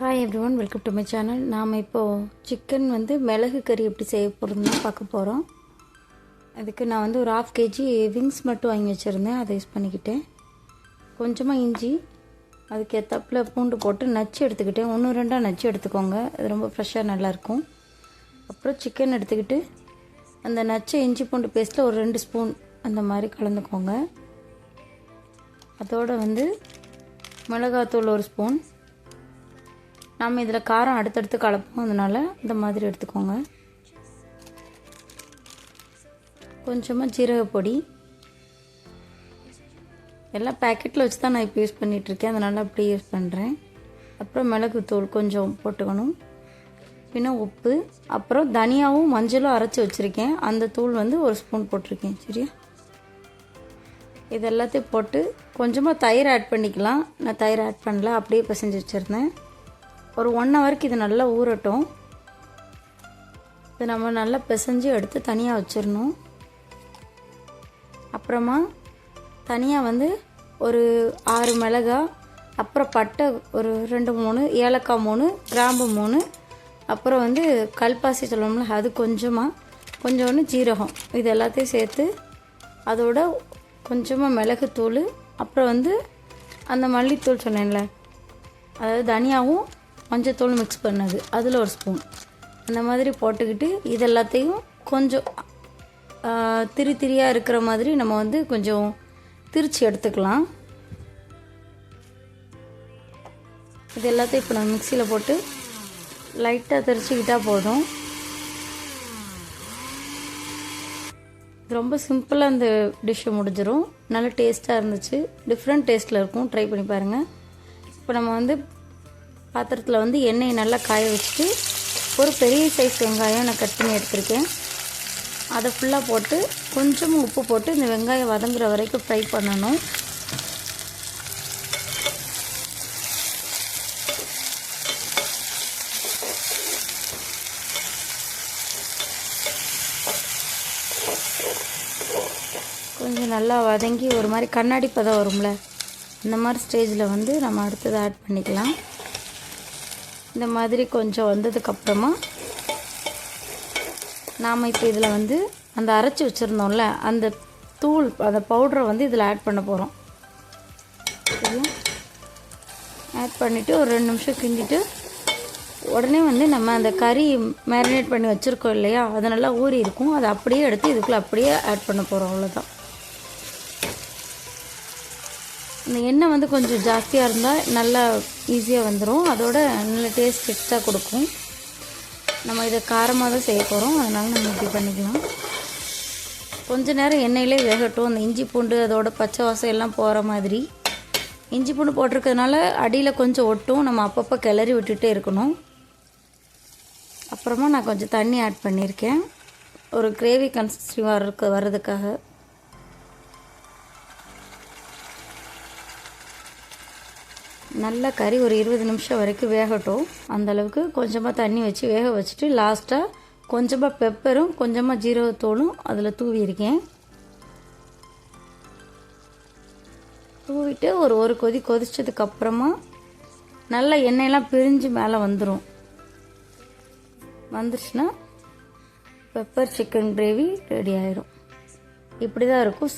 Hi everyone, welcome to my channel. நாம் இப்போது chicken மிளகு கறி எப்படி செய்ய போகிறோம்னு பார்க்க போகிறோம். அதுக்கு நான் ஒரு 1/2 kg விங்ஸ் மட்டும் வாங்கி வச்சுருந்தேன், அதை யூஸ் பண்ணிக்கிட்டேன். கொஞ்சமாக இஞ்சி, அதுக்கு ஏற்றப்பில் பூண்டு போட்டு நச்சு எடுத்துக்கிட்டேன். 1-2 நச்சு எடுத்துக்கோங்க, அது ரொம்ப ஃப்ரெஷ்ஷாக நல்லாயிருக்கும். அப்புறம் சிக்கன் எடுத்துக்கிட்டு அந்த நச்சு இஞ்சி பூண்டு பேஸ்ட்டில் ஒரு 2 ஸ்பூன் அந்த மாதிரி கலந்துக்கோங்க. அதோடு மிளகாத்தூள் 1 ஸ்பூன். நாம் இதில் காரம் அடுத்தடுத்து கலப்போம், அதனால் இந்த மாதிரி எடுத்துக்கோங்க. கொஞ்சமாக ஜீரகப்பொடி, எல்லாம் பேக்கெட்டில் வச்சு தான் நான் இப்போ யூஸ் பண்ணிகிட்ருக்கேன், அதனால் அப்படியே யூஸ் பண்ணுறேன். அப்புறம் மிளகுத்தூள் கொஞ்சம் போட்டுக்கணும், பின்ன உப்பு, அப்புறம் தனியாவும் மஞ்சளும் அரைச்சி வச்சுருக்கேன், அந்த தூள் 1 ஸ்பூன் போட்டிருக்கேன். சரியா, இது எல்லாத்தையும் போட்டு கொஞ்சமாக தயிர் ஆட் பண்ணிக்கலாம். நான் தயிர் ஆட் பண்ணல, அப்படியே பிசைஞ்சு வச்சுருந்தேன். ஒரு 1 ஹவருக்கு இது நல்லா ஊறட்டும். இது நம்ம நல்லா பிசைஞ்சு எடுத்து தனியாக வச்சிடணும். அப்புறமா தனியாக ஒரு 6 மிளகாய், அப்புறம் பட்டை ஒரு 2-3, ஏலக்காய் 3, கிராம்பு 3, அப்புறம் கல்பாசி சொல்லுவோம்ல, அது கொஞ்சோண்டு ஜீரகம், இது எல்லாத்தையும் சேர்த்து அதோட கொஞ்சமாக மிளகுத்தூள், அப்புறம் அந்த மல்லித்தூள் சொன்னேன்ல, அதாவது தனியாகவும் மஞ்சத்தூள் மிக்ஸ் பண்ணது, அதில் 1 ஸ்பூன் அந்த மாதிரி போட்டுக்கிட்டு இது எல்லாத்தையும் கொஞ்சம் திரியாக இருக்கிற மாதிரி நம்ம கொஞ்சம் திரிச்சு எடுத்துக்கலாம். இது எல்லாத்தையும் இப்போ நம்ம மிக்சியில் போட்டு லைட்டாக திரிச்சிக்கிட்டால் போதும். ரொம்ப சிம்பிளாக அந்த டிஷ்ஷை முடிஞ்சிடும். நல்லா டேஸ்ட்டாக இருந்துச்சு, டிஃப்ரெண்ட் டேஸ்ட்டில் இருக்கும், ட்ரை பண்ணி பாருங்கள். இப்போ நம்ம பாத்திரத்தில் எண்ணெயை நல்லா காய வச்சுட்டு ஒரு பெரிய சைஸ் வெங்காயம் நான் கட் பண்ணி எடுத்துருக்கேன், அதை ஃபுல்லாக போட்டு கொஞ்சமாக உப்பு போட்டு இந்த வெங்காயம் வதங்குற வரைக்கும் ஃப்ரை பண்ணணும். கொஞ்சம் நல்லா வதங்கி ஒரு மாதிரி கண்ணாடி பதம் வரும்ல, இந்த மாதிரி ஸ்டேஜில் நம்ம அடுத்ததை ஆட் பண்ணிக்கலாம். இந்த மாதிரி கொஞ்சம் வந்ததுக்கப்புறமா நாம் இப்போ இதில் அந்த அரைச்சி வச்சுருந்தோம்ல அந்த தூள், அந்த பவுடரை இதில் ஆட் பண்ண போகிறோம். சரியா, ஆட் பண்ணிவிட்டு ஒரு 2 நிமிஷம் கிண்டிட்டு உடனே நம்ம அந்த கறி மேரினேட் பண்ணி வச்சுருக்கோம் இல்லையா, அது நல்லா ஊறி இருக்கும், அதை அப்படியே எடுத்து இதுக்குள்ளே அப்படியே ஆட் பண்ண போகிறோம். அவ்வளோதான். இந்த எண்ணெய் கொஞ்சம் ஜாஸ்தியாக இருந்தால் நல்லா ஈஸியாக வந்துடும், அதோட நல்ல டேஸ்ட் எக்ஸ்ட்ரா கொடுக்கும். நம்ம இதை காரமாக தான் செய்ய போகிறோம், அதனால் நம்ம இப்படி பண்ணிக்கலாம். கொஞ்சம் நேரம் எண்ணெயிலே வேகட்டும், அந்த இஞ்சி பூண்டு அதோட பச்சை வாசம் எல்லாம் போகிற மாதிரி. இஞ்சி பூண்டு போட்டிருக்கிறதுனால அடியில் கொஞ்சம் ஒட்டும், நம்ம அப்பப்போ கிளறி விட்டுகிட்டே இருக்கணும். அப்புறமா நான் கொஞ்சம் தண்ணி ஆட் பண்ணியிருக்கேன், ஒரு கிரேவி கன்சிஸ்டன்சி வர்றதுக்காக. நல்லா கறி ஒரு 20 நிமிஷம் வரைக்கும் வேகட்டும், அந்தளவுக்கு கொஞ்சமாக தண்ணி வச்சு வேக வச்சுட்டு லாஸ்ட்டாக கொஞ்சமாக பெப்பரும் கொஞ்சமாக ஜீரகத்தூளும் அதில் தூவியிருக்கேன். தூவிட்டு ஒரு கொதி கொதிச்சதுக்கப்புறமா நல்லா எண்ணெயெல்லாம் பிரிஞ்சு மேலே வந்துச்சுன்னா பெப்பர் சிக்கன் கிரேவி ரெடி ஆயிரும். இப்படி தான் இருக்கும்.